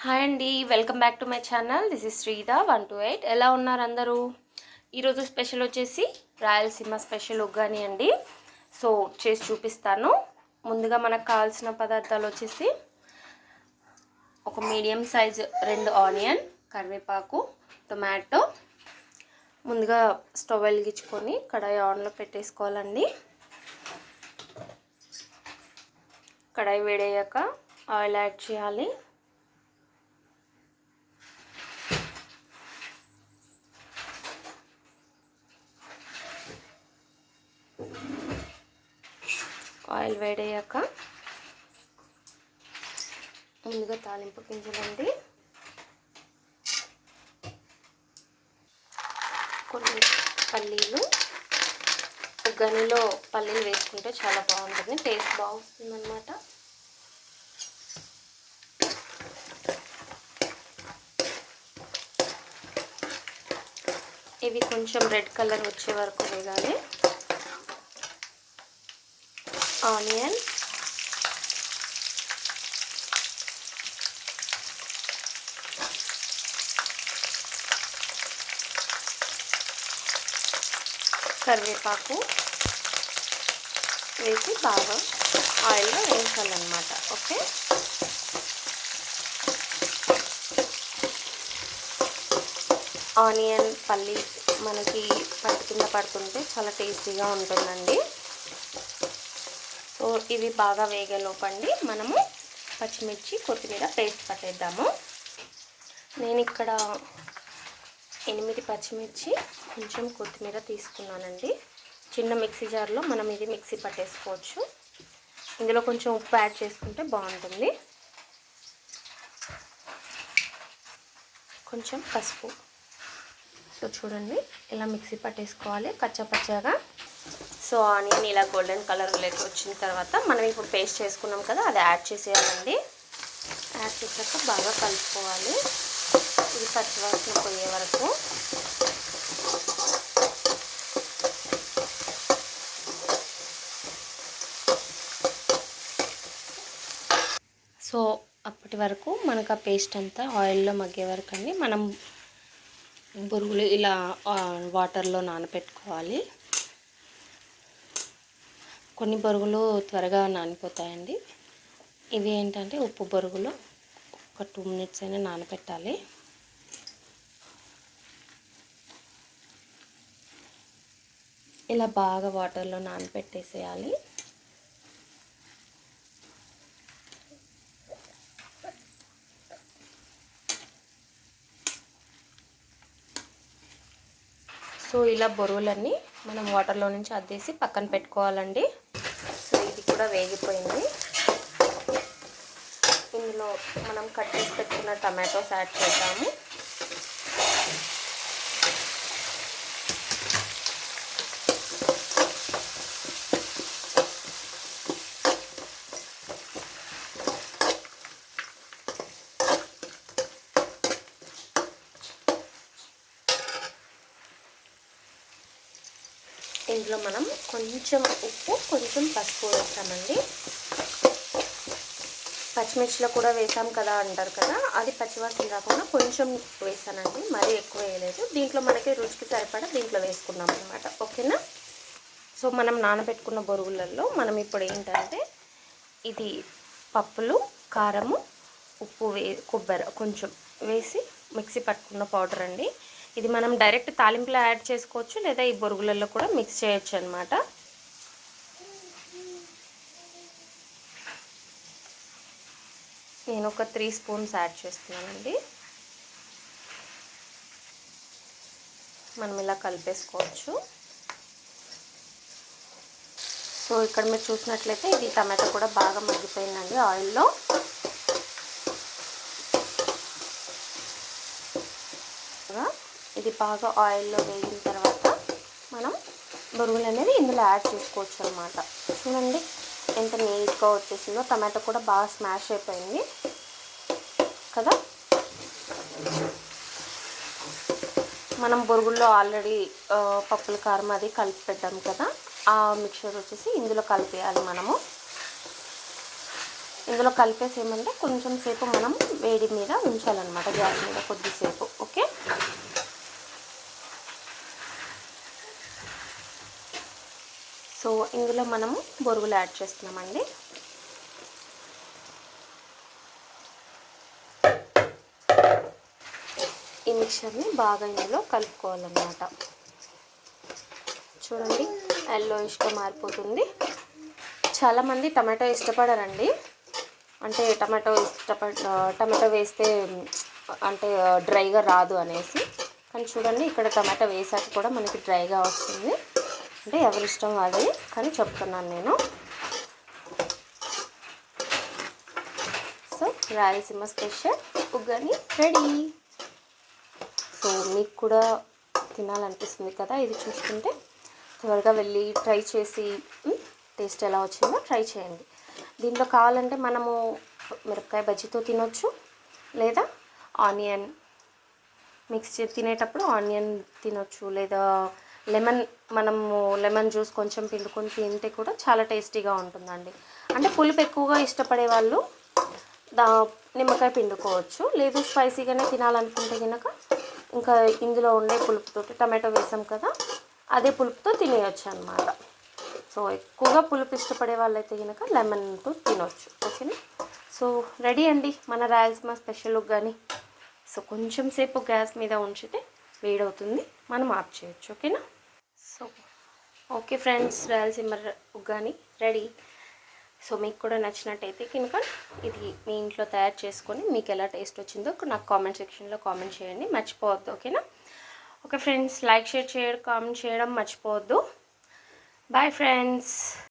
Hi అండి, welcome back to my channel. This is Shrida 128. ఎలా ఉన్నారు అందరూ? ఈరోజు స్పెషల్ వచ్చేసి రాయలసీమ స్పెషల్ ఉగ్గాని అండి. సో చేసి చూపిస్తాను. ముందుగా మనకు కావాల్సిన పదార్థాలు వచ్చేసి ఒక మీడియం సైజ్ 2 ఆనియన్, కరివేపాకు, టొమాటో. ముందుగా స్టవ్ వెలిగించుకొని కడాయి ఆన్లో పెట్టేసుకోవాలండి. కడాయి వేడయ్యాక ఆయిల్ యాడ్ చేయాలి. ఆయిల్ వేడయ్యాక ముందుగా తాలింపు గింజలండి, కొన్ని పల్లీలు. ఉగ్గానిలో పల్లీలు వేసుకుంటే చాలా బాగుంటుంది, టేస్ట్ బాగుంటుంది అన్నమాట. ఇవి కొంచెం రెడ్ కలర్ వచ్చే వరకు వేగాలి. ఆనియన్, కరివేపాకు వేసి బాగా ఆయిల్లో వేయించాలన్నమాట. ఓకే, ఆనియన్ పల్లి మనకి పట్టు కింద పడుతుంటే చాలా టేస్టీగా ఉంటుందండి. సో ఇవి బాగా వేగేలోపండి మనము పచ్చిమిర్చి, కొత్తిమీర పేస్ట్ పట్టేద్దాము. నేను ఇక్కడ 8 పచ్చిమిర్చి, కొంచెం కొత్తిమీర తీసుకున్నానండి. చిన్న మిక్సీ జార్లో మనం ఇది మిక్సీ పట్టేసుకోవచ్చు. ఇందులో కొంచెం ఉప్పు యాడ్ చేసుకుంటే బాగుంటుంది. కొంచెం పసుపు. సో చూడండి, ఇలా మిక్సీ పట్టేసుకోవాలి కచ్చాపచ్చాగా. సో ఆనియన్ ఇలా గోల్డెన్ కలర్లోకి వచ్చిన తర్వాత మనం ఇప్పుడు పేస్ట్ చేసుకున్నాం కదా, అది యాడ్ చేసేయాలండి. యాడ్ చేసాక బాగా కలుపుకోవాలి, ఇది పచ్చివాసన పోయే వరకు. సో అప్పటి వరకు మనకు ఆ పేస్ట్ అంతా ఆయిల్లో మగ్గే వరకు అండి మనం బొరుగులు ఇలా వాటర్లో నానబెట్టుకోవాలి. కొన్ని బొరుగులు త్వరగా నానిపోతాయండి. ఇవి ఏంటంటే ఉప్పు బొరుగులు, ఒక 2 మినిట్స్ అయినా నానబెట్టాలి. ఇలా బాగా వాటర్లో నానబెట్టేసేయాలి. సో ఇలా బొరుగులన్నీ మనం వాటర్లో నుంచి అద్దేసి పక్కన పెట్టుకోవాలండి. సో ఇది కూడా వేగిపోయింది. ఇందులో మనం కట్ చేసి పెట్టుకున్న టమాటోస్ యాడ్ చేద్దాము. ఇందులో మనం కొంచెం ఉప్పు, కొంచెం పసుపు వేస్తామండి. పచ్చిమిర్చిలో కూడా వేసాం కదా అంటారు కదా, అది పచ్చివాసన రాకుండా కొంచెం వేసానండి, మరీ ఎక్కువ వేయలేదు. దీంట్లో మనకి రుచికి సరిపడా దీంట్లో వేసుకున్నాం అనమాట. ఓకేనా? సో మనం నానబెట్టుకున్న బొరుగులలో మనం ఇప్పుడు ఏంటంటే ఇది పప్పులు, కారము, ఉప్పు, కొబ్బరి కొంచెం వేసి మిక్సీ పట్టుకున్న పౌడర్ అండి. ఇది మనం డైరెక్ట్ తాలింపులో యాడ్ చేసుకోవచ్చు, లేదా ఈ బొరుగులలో కూడా మిక్స్ చేయొచ్చు అనమాట. నేను ఒక 3 స్పూన్స్ యాడ్ చేస్తున్నానండి. మనం ఇలా కలిపేసుకోవచ్చు. సో ఇక్కడ మీరు చూసినట్లయితే ఇది టమాటో కూడా బాగా మగ్గిపోయిందండి ఆయిల్లో. ఇది బాగా ఆయిల్లో వేగిన తర్వాత మనం బొరుగులు అనేది ఇందులో యాడ్ చేసుకోవచ్చు అనమాట. చూడండి ఎంత నీట్గా వచ్చేసిందో, టమాటో కూడా బాగా స్మాష్ అయిపోయింది కదా. మనం బొరుగుల్లో ఆల్రెడీ పప్పుల కారం అది కలిపి పెట్టాం కదా, ఆ మిక్చర్ వచ్చేసి ఇందులో కలిపేయాలి మనము. ఇందులో అందులో కలిపేసేయమంటే కొంచెం సేపు మనం వేడి మీద ఉంచాలన్నమాట, గ్యాస్ మీద కొద్దిసేపు. ఓకే, సో ఇందులో మనము బొరుగులు యాడ్ చేస్తున్నామండి. ఈ మిక్చర్ని బాగా ఇందులో కలుపుకోవాలన్నమాట. చూడండి ఎల్లోయిష్గా మారిపోతుంది. చాలామంది టమాటో ఇష్టపడరండి, అంటే టమాటో వేస్తే అంటే డ్రైగా రాదు అనేసి. కానీ చూడండి ఇక్కడ టమాటో వేసాక కూడా మనకి డ్రైగా వస్తుంది. అంటే ఎవరిష్టం అది, కానీ చెప్తున్నాను నేను. So Rayalaseema special uggani ready. So మీకు కూడా తినాలనిపిస్తుంది కదా ఇది చూస్తుంటే, త్వరగా వెళ్ళి ట్రై చేసి టేస్ట్ ఎలా వచ్చిందో ట్రై చేయండి. దీంట్లో కావాలంటే మనము మిరపకాయ బజ్జీతో తినొచ్చు, లేదా ఆనియన్ మిక్స్ తినేటప్పుడు ఆనియన్ తినొచ్చు, లేదా మనము లెమన్ జ్యూస్ కొంచెం పిండుకొని తింటే కూడా చాలా టేస్టీగా ఉంటుందండి. అంటే పులుపు ఎక్కువగా ఇష్టపడే వాళ్ళు నిమ్మకాయ పిండుకోవచ్చు, లేదు స్పైసీగానే తినాలనుకుంటే కనుక ఇంకా ఇందులో ఉండే పులుపుతోటి, టమాటో వేసాం కదా అదే పులుపుతో తినేయచ్చు అన్నమాట. సో ఎక్కువగా పులుపు ఇష్టపడే వాళ్ళైతే కనుక లెమన్తో తినొచ్చు. ఓకేనా, సో రెడీ అండి మన రాయలసీమ స్పెషల్ ఉగ్గాని. సో కొంచెం సేపు గ్యాస్ మీద ఉంచితే వేడవుతుంది, మనం ఆఫ్ చేయొచ్చు. ఓకేనా, so okay friends, Rayalaseema uggani ready. So మీకు కూడా నచ్చినట్టయితే కనుక ఇది మీ ఇంట్లో తయారు చేసుకొని మీకు ఎలా టేస్ట్ వచ్చిందో నాకు కామెంట్ సెక్షన్లో కామెంట్ చేయండి, మర్చిపోవద్దు. ఓకేనా, ఓకే ఫ్రెండ్స్, లైక్ షేర్ చేయడం కామెంట్ చేయడం మర్చిపోవద్దు. Bye friends.